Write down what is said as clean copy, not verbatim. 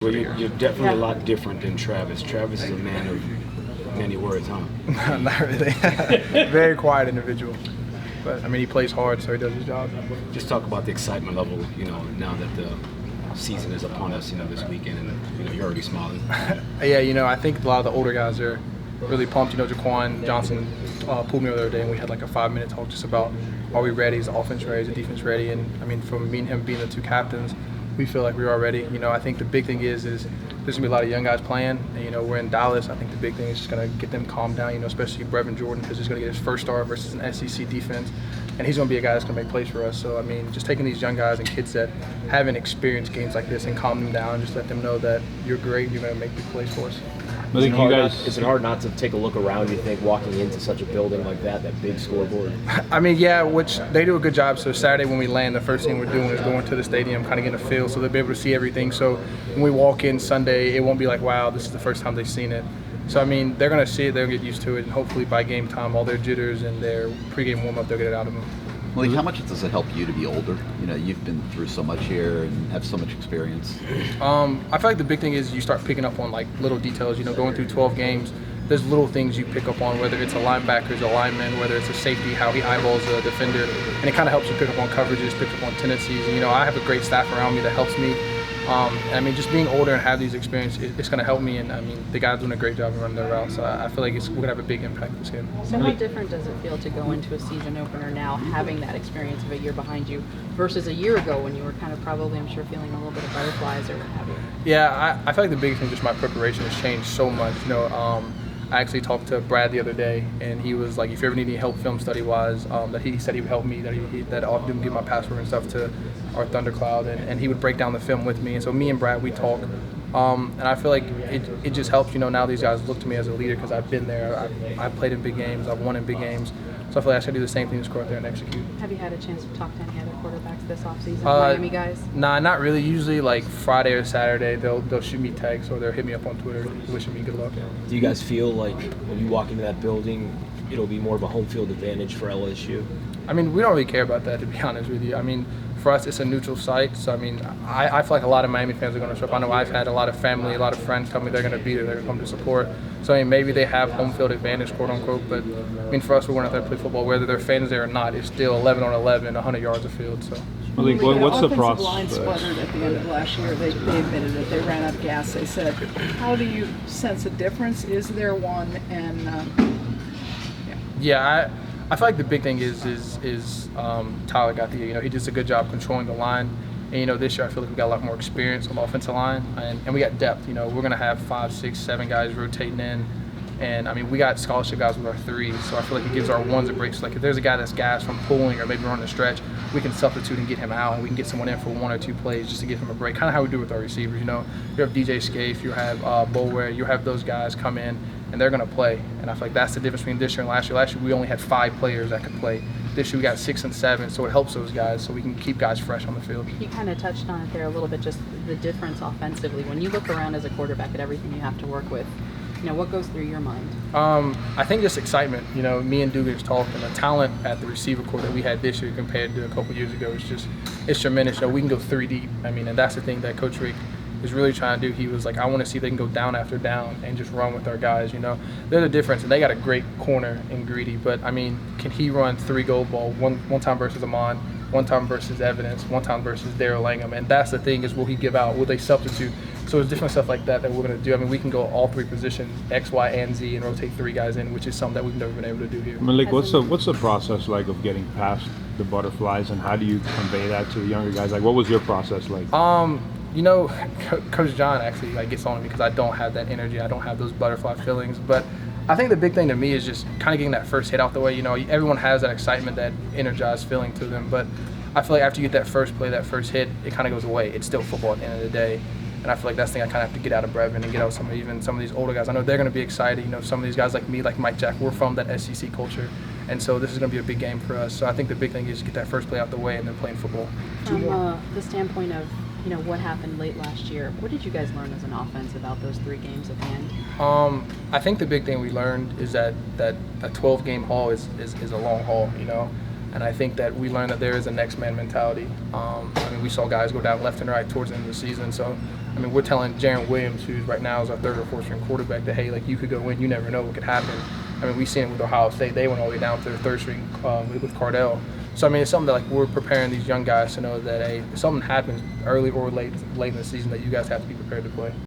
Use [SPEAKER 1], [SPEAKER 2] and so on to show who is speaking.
[SPEAKER 1] Well, you're definitely a lot different than Travis. Travis is a man of many words, huh?
[SPEAKER 2] Not really. Very quiet individual. But, I mean, he plays hard, so he does his job.
[SPEAKER 1] Just talk about the excitement level, now that the season is upon us, this weekend, and, you're already smiling.
[SPEAKER 2] Yeah, I think a lot of the older guys are really pumped. Jaquan Johnson pulled me over the other day, and we had like a 5-minute talk just about, are we ready? Is the offense ready? Is the defense ready? And, I mean, from me and him being the two captains, we feel like we are ready. I think the big thing is there's going to be a lot of young guys playing. And, we're in Dallas. I think the big thing is just going to get them calmed down, especially Brevin Jordan, because he's going to get his first start versus an SEC defense. And he's going to be a guy that's going to make plays for us. So, I mean, just taking these young guys and kids that haven't experienced games like this and calm them down and just let them know that you're great, you're going to make big plays for us.
[SPEAKER 3] Is it hard not to take a look around, you think, walking into such a building like that big scoreboard?
[SPEAKER 2] I mean, yeah, which they do a good job. So Saturday when we land, the first thing we're doing is going to the stadium, kind of getting a feel so they'll be able to see everything. So when we walk in Sunday, it won't be like, wow, this is the first time they've seen it. So, I mean, they're going to see it, they'll get used to it, and hopefully by game time, all their jitters and their pregame warm-up, they'll get it out of them.
[SPEAKER 4] Malik, how much does it help you to be older? You've been through so much here and have so much experience.
[SPEAKER 2] I feel like the big thing is you start picking up on like little details. Going through 12 games, there's little things you pick up on, whether it's a linebacker, a lineman, whether it's a safety, how he eyeballs a defender, and it kind of helps you pick up on coverages, pick up on tendencies. And, I have a great staff around me that helps me. I mean, just being older and have these experiences, it's going to help me. And, I mean, the guys doing a great job of running their routes. So I feel like we're going to have a big impact this game.
[SPEAKER 5] So how different does it feel to go into a season opener now, having that experience of a year behind you, versus a year ago when you were kind of probably, I'm sure, feeling a little bit of butterflies or what have you?
[SPEAKER 2] Yeah, I feel like the biggest thing, just my preparation has changed so much. I actually talked to Brad the other day, and he was like, if you ever need any help film study-wise, that he said he would help me, that I'll give my password and stuff to our Thundercloud, and he would break down the film with me. And so me and Brad, we talk, and I feel like it just helps, now these guys look to me as a leader because I've been there. I've played in big games. I've won in big games. So I feel like I should do the same thing, just go out there and execute.
[SPEAKER 5] Have you had a chance to talk to any other quarterbacks this offseason, Miami guys?
[SPEAKER 2] Nah, not really. Usually like Friday or Saturday, they'll shoot me texts or they'll hit me up on Twitter wishing me good luck.
[SPEAKER 3] Do you guys feel like when you walk into that building, it'll be more of a home field advantage for LSU?
[SPEAKER 2] I mean, we don't really care about that, to be honest with you. I mean, for us, it's a neutral site. So, I mean, I feel like a lot of Miami fans are going to show up. I know I've had a lot of family, a lot of friends tell me they're going to be there, they're going to come to support. So, I mean, maybe they have home field advantage, quote unquote. But, I mean, for us, we're going out there to play football. Whether they're fans there or not, it's still 11 on 11, 100 yards of field. So.
[SPEAKER 6] Malik, what's the process?
[SPEAKER 7] The line spluttered at the end of last year. They admitted it. They ran out of gas, they said. How do you sense a difference? Is there one? And,
[SPEAKER 2] yeah, I feel like the big thing is Tyler Gauthier. He does a good job controlling the line. And, this year I feel like we got a lot more experience on the offensive line. And we got depth. We're going to have 5, 6, 7 guys rotating in. And, I mean, we got scholarship guys with our 3s. So I feel like it gives our 1s a break. So, like, if there's a guy that's gassed from pulling or maybe running a stretch, we can substitute and get him out. And we can get someone in for 1 or 2 plays just to give him a break. Kind of how we do with our receivers, You have DJ Scaife, you have Boulware, you have those guys come in. And they're going to play. And I feel like that's the difference between this year and last year. Last year, we only had 5 players that could play. This year, we got 6 and 7, so it helps those guys so we can keep guys fresh on the field.
[SPEAKER 5] You kind of touched on it there a little bit, just the difference offensively. When you look around as a quarterback at everything you have to work with, what goes through your mind?
[SPEAKER 2] I think just excitement. Me and Dugan's talked, and the talent at the receiver core that we had this year compared to a couple years ago it's tremendous. We can go 3 deep. I mean, and that's the thing that Coach Rick is really trying to do. He was like, I want to see if they can go down after down and just run with our guys. They're the difference, and they got a great corner in Greedy. But I mean, can he run 3 gold ball one time versus Amon, one time versus Evidence, one time versus Daryl Langham? And that's the thing is, will he give out? Will they substitute? So it's different stuff like that we're going to do. I mean, we can go all 3 positions, X, Y, and Z, and rotate 3 guys in, which is something that we've never been able to do here.
[SPEAKER 6] Malik, what's the process like of getting past the butterflies, and how do you convey that to the younger guys? Like, what was your process like?
[SPEAKER 2] Coach John actually gets on me because I don't have that energy. I don't have those butterfly feelings. But I think the big thing to me is just kind of getting that first hit out the way. Everyone has that excitement, that energized feeling to them. But I feel like after you get that first play, that first hit, it kind of goes away. It's still football at the end of the day. And I feel like that's the thing I kind of have to get out of Brevin and get out of some of these older guys. I know they're going to be excited. Some of these guys like me, like Mike Jack, we're from that SEC culture. And so this is going to be a big game for us. So I think the big thing is get that first play out the way and then playing football.
[SPEAKER 5] From the standpoint of what happened late last year, what did you guys learn as an offense about those 3 games at the end?
[SPEAKER 2] I think the big thing we learned is that a 12-game haul is a long haul, And I think that we learned that there is a next man mentality. I mean, we saw guys go down left and right towards the end of the season. So I mean, we're telling Jaron Williams, who's right now is our third or fourth string quarterback, that hey, like you could go win, you never know what could happen. I mean, we've seen it with Ohio State; they went all the way down to their third string with Cardell. So I mean, it's something that like we're preparing these young guys to know that hey, if something happens early or late in the season, that you guys have to be prepared to play.